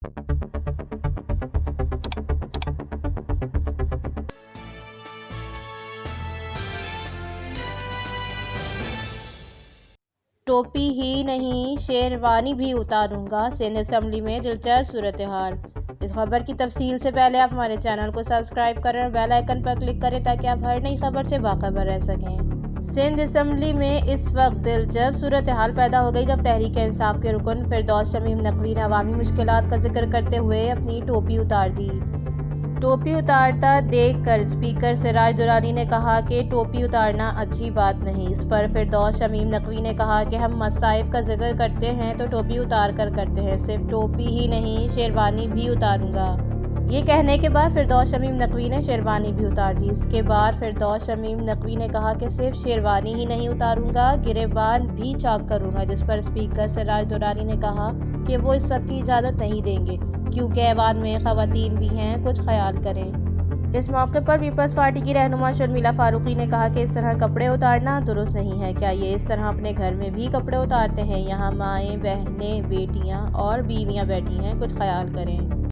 ٹوپی ہی نہیں شیروانی بھی اتاروں گا، سندھ اسمبلی میں دلچسپ صورتحال۔ اس خبر کی تفصیل سے پہلے آپ ہمارے چینل کو سبسکرائب کریں اور بیل آئیکن پر کلک کریں تاکہ آپ ہر نئی خبر سے باخبر رہ سکیں۔ سندھ اسمبلی میں اس وقت دلچسپ صورتحال پیدا ہو گئی جب تحریک انصاف کے رکن فردوس شمیم نقوی نے عوامی مشکلات کا ذکر کرتے ہوئے اپنی ٹوپی اتار دی۔ ٹوپی اتارتا دیکھ کر اسپیکر سراج درانی نے کہا کہ ٹوپی اتارنا اچھی بات نہیں۔ اس پر فردوس شمیم نقوی نے کہا کہ ہم مصائب کا ذکر کرتے ہیں تو ٹوپی اتار کر کرتے ہیں، صرف ٹوپی ہی نہیں شیروانی بھی اتاروں گا۔ یہ کہنے کے بعد فردوس شمیم نقوی نے شیروانی بھی اتار دی۔ اس کے بعد فردوس شمیم نقوی نے کہا کہ صرف شیروانی ہی نہیں اتاروں گا، گریبان بھی چاک کروں گا، جس پر اسپیکر سراج درانی نے کہا کہ وہ اس سب کی اجازت نہیں دیں گے کیونکہ ایوان میں خواتین بھی ہیں، کچھ خیال کریں۔ اس موقع پر پیپلز پارٹی کی رہنما شرمیلا فاروقی نے کہا کہ اس طرح کپڑے اتارنا درست نہیں ہے۔ کیا یہ اس طرح اپنے گھر میں بھی کپڑے اتارتے ہیں؟ یہاں مائیں، بہنیں، بیٹیاں اور بیویاں بیٹھی ہیں، کچھ خیال کریں۔